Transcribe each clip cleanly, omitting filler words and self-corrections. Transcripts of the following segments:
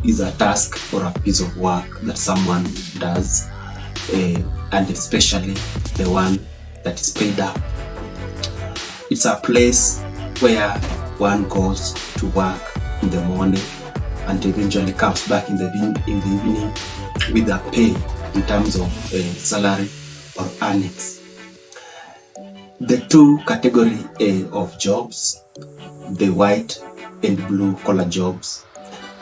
is a task or a piece of work that someone does, and especially the one that is paid up. It's a place where one goes to work in the morning and eventually comes back in the evening with a pay in terms of salary or earnings. The two category of jobs, the white and blue collar jobs,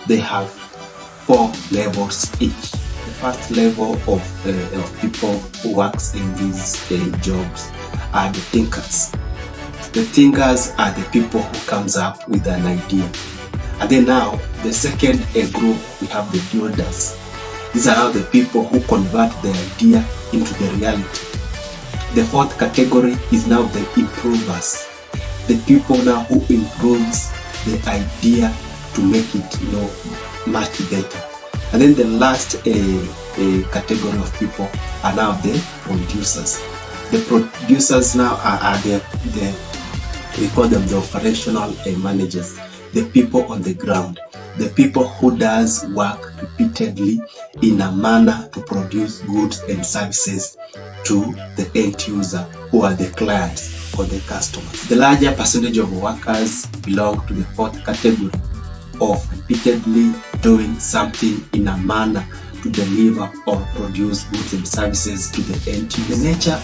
they have 4 levels each. The first level of people who works in these jobs are the thinkers. The thinkers are the people who comes up with an idea. And then now, the second group, we have the builders. These are now the people who convert the idea into the reality. The fourth category is now the improvers. The people now who improves the idea to make it, much better. And then the last category of people are now the producers. The producers now are we call them the operational managers, the people on the ground, the people who does work repeatedly in a manner to produce goods and services to the end user, who are the clients or the customers. The larger percentage of workers belong to the fourth category of repeatedly doing something in a manner to deliver or produce goods and services to the end user. The nature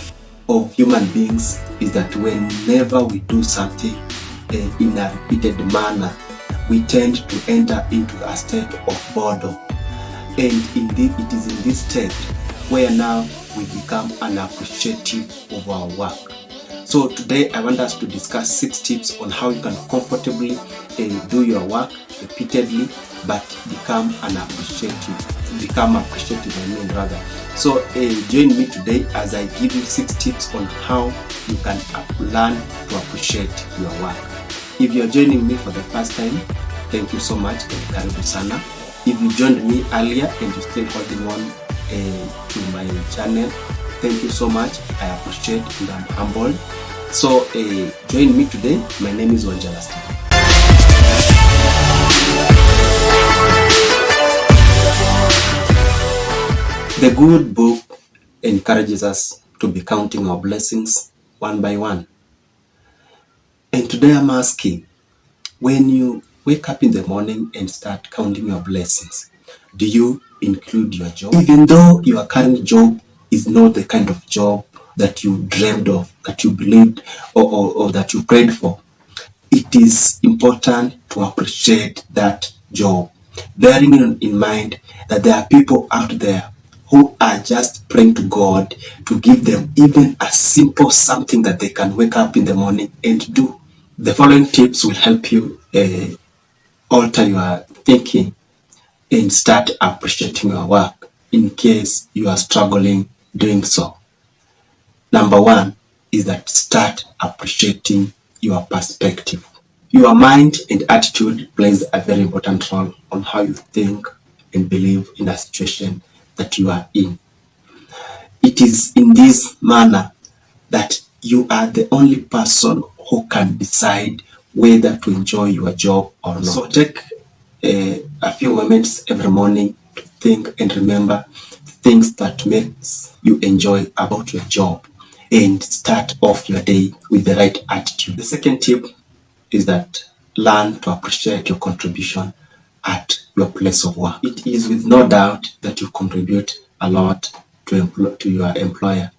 of human beings is that whenever we do something in a repeated manner, we tend to enter into a state of boredom. And indeed, it is in this state where now we become unappreciative of our work. So today I want us to discuss 6 tips on how you can comfortably do your work repeatedly but become appreciative. So join me today as I give you 6 tips on how you can learn to appreciate your work. If you're joining me for the first time, thank you so much and karibu sana. If you joined me earlier and you're still holding on to my channel, thank you so much. I appreciate and I'm humbled. So join me today. My name is Wanjala Steve. The good book encourages us to be counting our blessings one by one. And today I'm asking, when you wake up in the morning and start counting your blessings, do you include your job? Even though your current job is not the kind of job that you dreamed of, that you believed or that you prayed for, it is important to appreciate that job, bearing in mind that there are people out there who are just praying to God to give them even a simple something that they can wake up in the morning and do. The following tips will help you alter your thinking and start appreciating your work in case you are struggling doing so. Number 1 is that start appreciating your perspective. Your mind and attitude plays a very important role on how you think and believe in a situation that you are in. It is in this manner that you are the only person who can decide whether to enjoy your job or not. So take a few moments every morning to think and remember things that makes you enjoy about your job and start off your day with the right attitude. The second tip is that learn to appreciate your contribution at your place of work. It is with no doubt that you contribute a lot to your employer.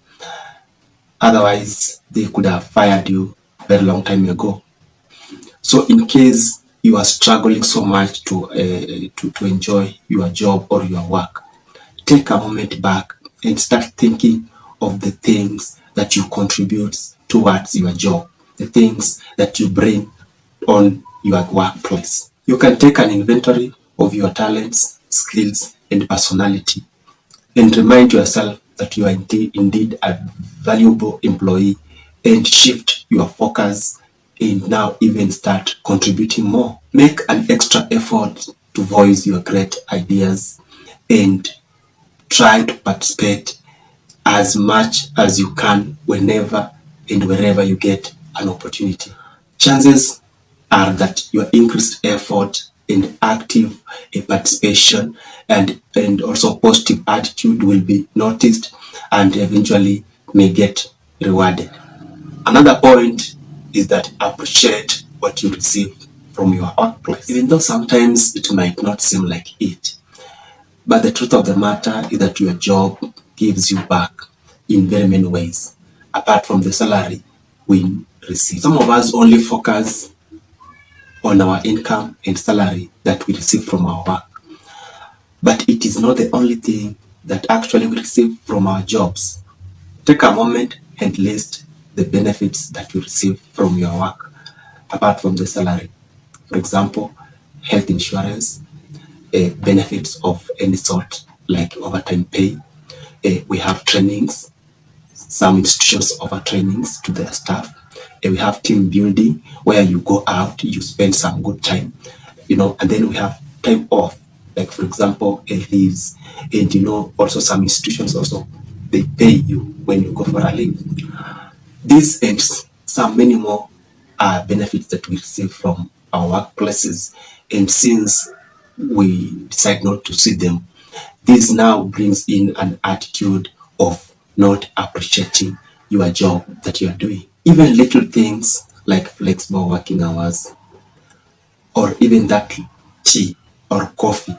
Otherwise, they could have fired you a very long time ago. So in case you are struggling so much to enjoy your job or your work, take a moment back and start thinking of the things that you contribute towards your job, the things that you bring on your workplace. You can take an inventory of your talents, skills, and personality and remind yourself that you are indeed a valuable employee and shift your focus and now even start contributing more. Make an extra effort to voice your great ideas and try to participate as much as you can whenever and wherever you get an opportunity. Chances are that your increased effort and active participation, and also positive attitude will be noticed and eventually may get rewarded. Another point is that appreciate what you receive from your workplace. Even though sometimes it might not seem like it, but the truth of the matter is that your job gives you back in very many ways, apart from the salary we receive. Some of us only focus on our income and salary that we receive from our work, but it is not the only thing that actually we receive from our jobs. Take a moment and list the benefits that you receive from your work apart from the salary. For example, health insurance, benefits of any sort like overtime pay. We have trainings. Some institutions offer trainings to their staff. We have team building where you go out, you spend some good time, and then we have time off, like for example, leaves, and also some institutions also they pay you when you go for a leave. These and some many more are benefits that we receive from our workplaces, and since we decide not to see them, this now brings in an attitude of not appreciating your job that you're doing. Even little things like flexible working hours, or even that tea or coffee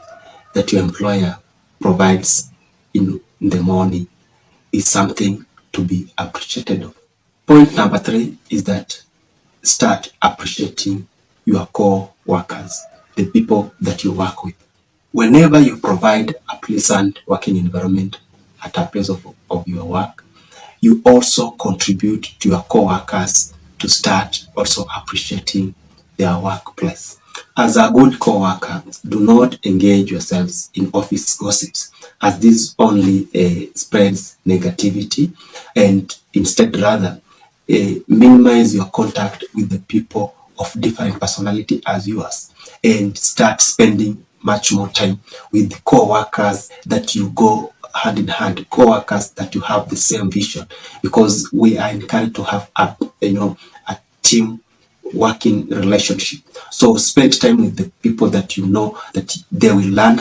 that your employer provides in the morning is something to be appreciated of. Point number 3 is that start appreciating your co-workers, the people that you work with. Whenever you provide a pleasant working environment at a place of your work, you also contribute to your co-workers to start also appreciating their workplace. As a good co-worker, do not engage yourselves in office gossips, as this only spreads negativity, and instead rather minimize your contact with the people of different personality as yours, and start spending much more time with co-workers that you go hand in hand, co-workers that you have the same vision, because we are encouraged to have a team working relationship. So spend time with the people that you know that they will learn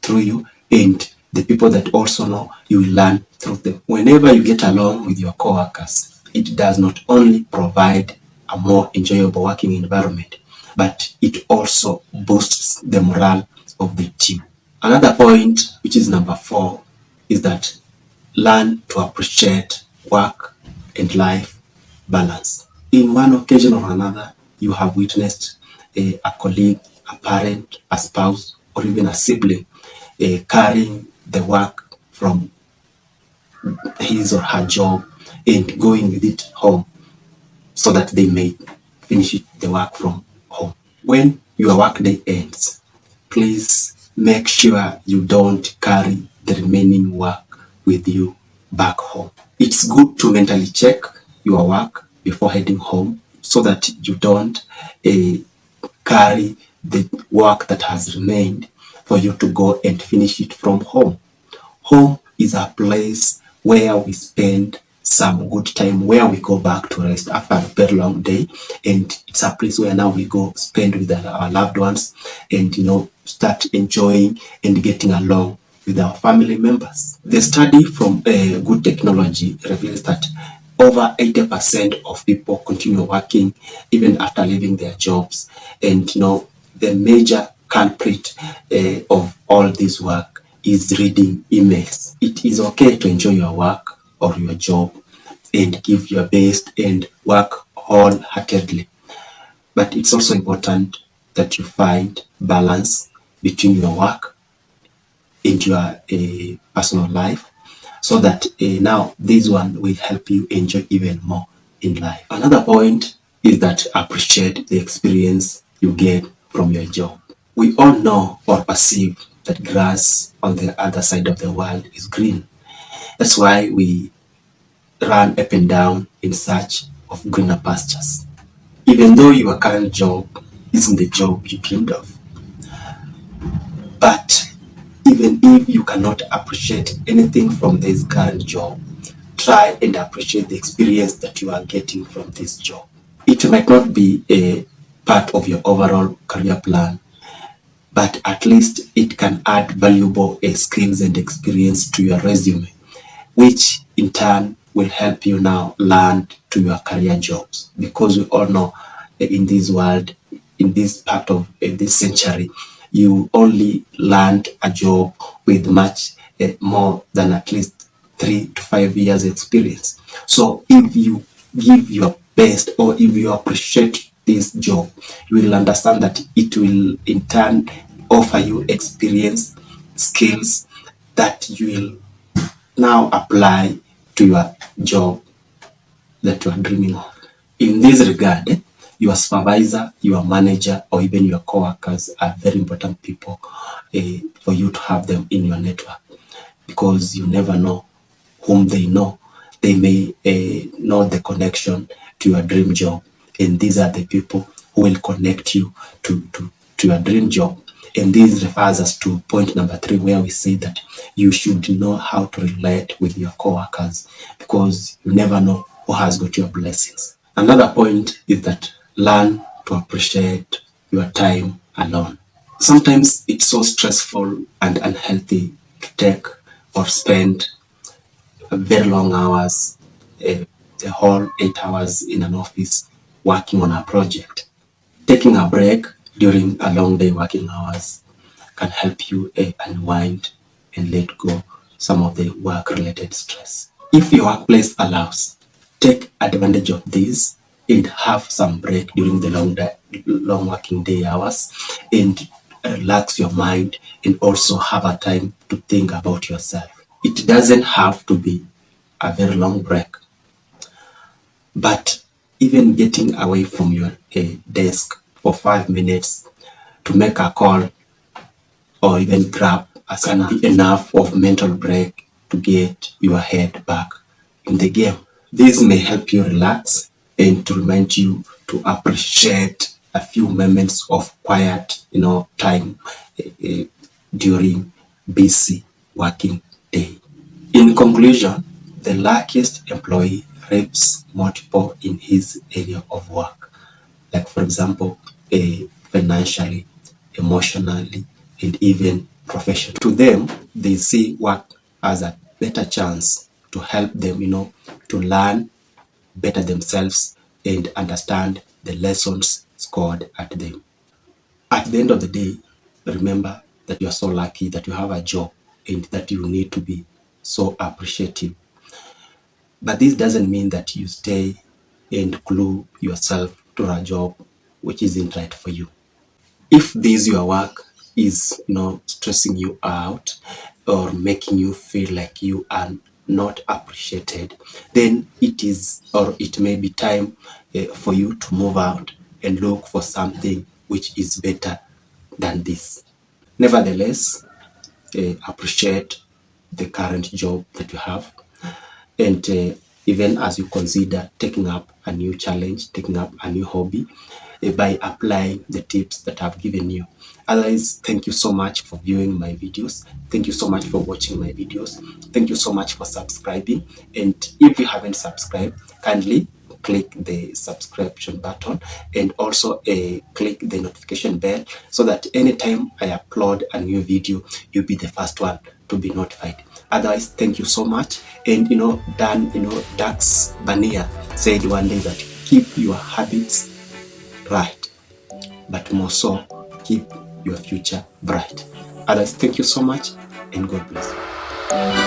through you, and the people that also know you will learn through them. Whenever you get along with your co-workers, it does not only provide a more enjoyable working environment, but it also boosts the morale of the team. Another point, which is number 4, is that learn to appreciate work and life balance. In one occasion or another, you have witnessed a colleague, a parent, a spouse, or even a sibling carrying the work from his or her job and going with it home so that they may finish the work from home. When your workday ends, please make sure you don't carry the remaining work with you back home. It's good to mentally check your work before heading home so that you don't carry the work that has remained for you to go and finish it from home. Home is a place where we spend some good time, where we go back to rest after a very long day, and it's a place where now we go spend with our loved ones and start enjoying and getting along with our family members. The study from Good Technology reveals that over 80% of people continue working even after leaving their jobs, and the major culprit of all this work is reading emails. It is okay to enjoy your work or your job and give your best and work wholeheartedly, but it's also important that you find balance between your work and your personal life, so that now this one will help you enjoy even more in life. Another point is that appreciate the experience you get from your job. We all know or perceive that grass on the other side of the world is green. That's why we run up and down in search of greener pastures. Even though your current job isn't the job you dreamed of, but even if you cannot appreciate anything from this current job, try and appreciate the experience that you are getting from this job. It might not be a part of your overall career plan, but at least it can add valuable skills and experience to your resume, which in turn will help you now land to your career jobs. Because we all know in this world, in this part of this century, you only land a job with much more than at least 3 to 5 years experience. So if you give your best, or if you appreciate this job, you will understand that it will in turn offer you experience, skills that you will now apply to your job that you are dreaming of. In this regard, your supervisor, your manager, or even your co-workers are very important people for you to have them in your network, because you never know whom they know. They may know the connection to your dream job, and these are the people who will connect you to your dream job. And this refers us to point number 3, where we say that you should know how to relate with your co-workers, because you never know who has got your blessings. Another point is that learn to appreciate your time alone. Sometimes it's so stressful and unhealthy to take or spend very long hours, the whole 8 hours in an office working on a project. Taking a break during a long day working hours can help you unwind and let go some of the work-related stress. If your workplace allows, take advantage of this and have some break during the long working day hours, and relax your mind, and also have a time to think about yourself. It doesn't have to be a very long break, but even getting away from your desk for 5 minutes to make a call or even grab can be enough of mental break to get your head back in the game. This may help you relax and to remind you to appreciate a few moments of quiet, time during busy working day. In conclusion, the luckiest employee reaps multiple in his area of work, like for example, financially, emotionally, and even professionally. To them, they see work as a better chance to help them, to learn better themselves and understand the lessons scored at them. At the end of the day, remember that you are so lucky that you have a job and that you need to be so appreciative. But this doesn't mean that you stay and glue yourself to a job which isn't right for you. If this your work is stressing you out or making you feel like you are not appreciated, then it may be time for you to move out and look for something which is better than this. Nevertheless, appreciate the current job that you have, and even as you consider taking up a new challenge, taking up a new hobby, by applying the tips that I've given you. Otherwise, thank you so much for viewing my videos. Thank you so much for watching my videos. Thank you so much for subscribing. And if you haven't subscribed, kindly click the subscription button and also click the notification bell, so that anytime I upload a new video, you'll be the first one to be notified. Otherwise, thank you so much. And Dax Bania said one day that keep your habits right, but more so, keep your future bright. Others, thank you so much, and God bless you.